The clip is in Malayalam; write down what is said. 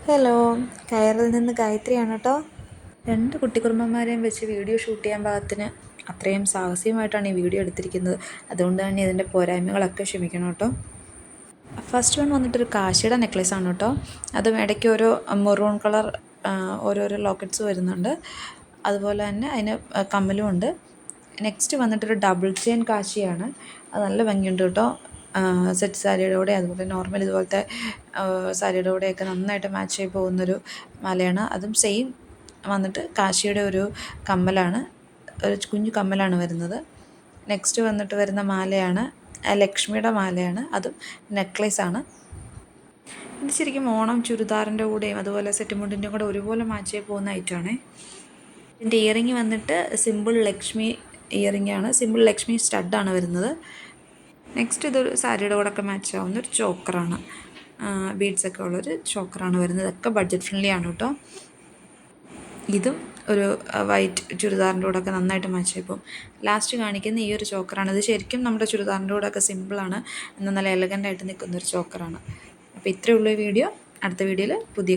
ഹലോ, കയറിൽ നിന്ന് ഗായത്രിയാണ് കേട്ടോ. 2 കുട്ടിക്കുറുമ്പന്മാരെയും വെച്ച് വീഡിയോ ഷൂട്ട് ചെയ്യാൻ പാകത്തിന് അത്രയും സാഹസികമായിട്ടാണ് ഈ വീഡിയോ എടുത്തിരിക്കുന്നത്. അതുകൊണ്ട് തന്നെ ഇതിൻ്റെ പോരായ്മകളൊക്കെ ക്ഷമിക്കണം കേട്ടോ. ഫസ്റ്റ് വൺ വന്നിട്ടൊരു കാശിയുടെ നെക്ലേസാണ് കേട്ടോ. അതും ഇടയ്ക്ക് ഓരോ മെറൂൺ കളർ ഓരോരോ ലോക്കറ്റ്സ് വരുന്നുണ്ട്. അതുപോലെ തന്നെ അതിന് കമ്മലും ഉണ്ട്. നെക്സ്റ്റ് വന്നിട്ടൊരു ഡബിൾ ചെയിൻ കാശിയാണ്. അത് നല്ല ഭംഗിയുണ്ട് കേട്ടോ. സെറ്റ് സാരിയുടെ കൂടെ അതുപോലെ നോർമൽ ഇതുപോലത്തെ സാരിയുടെ കൂടെയൊക്കെ നന്നായിട്ട് മാച്ച് ആയി പോകുന്നൊരു മാലയാണ്. അതും സെയിം വന്നിട്ട് കാശിയുടെ ഒരു കമ്മലാണ്, ഒരു കുഞ്ഞു കമ്മലാണ് വരുന്നത്. നെക്സ്റ്റ് വന്നിട്ട് വരുന്ന മാലയാണ് ലക്ഷ്മിയുടെ മാലയാണ്. അതും നെക്ലേസാണ്. ഇത് ശരിക്കും ഓണം ചുരിദാറിൻ്റെ കൂടെയും അതുപോലെ സെറ്റ് മുണ്ടിൻ്റെയും കൂടെ ഒരുപോലെ മാച്ച് ആയി പോകുന്ന ഐറ്റമാണ്. ഇതിൻ്റെ ഇയറിങ് വന്നിട്ട് സിമ്പിൾ ലക്ഷ്മി ഇയറിംഗ് ആണ്. സിമ്പിൾ ലക്ഷ്മി സ്റ്റഡാണ് വരുന്നത്. നെക്സ്റ്റ് ഇതൊരു സാരിയുടെ കൂടെ ഒക്കെ മാച്ച് ആവുന്ന ഒരു ചോക്കറാണ്. ബീഡ്സൊക്കെ ഉള്ളൊരു ചോക്കറാണ് വരുന്നത്. ഇതൊക്കെ ബഡ്ജറ്റ് ഫ്രണ്ട്ലി ആണ് കേട്ടോ. ഇതും ഒരു വൈറ്റ് ചുരിദാറിൻ്റെ കൂടെ ഒക്കെ നന്നായിട്ട് മാച്ച് ആയിപ്പോൾ. ലാസ്റ്റ് കാണിക്കുന്ന ഈ ഒരു ചോക്കറാണ്. ഇത് ശരിക്കും നമ്മുടെ ചുരിദാറിൻ്റെ കൂടെ ഒക്കെ സിമ്പിളാണ്, എന്നാൽ നല്ല എലഗൻ്റായിട്ട് നിൽക്കുന്നൊരു ചോക്കറാണ്. അപ്പോൾ ഇത്രയേ ഉള്ളൂ ഈ വീഡിയോ. അടുത്ത വീഡിയോയിൽ പുതിയ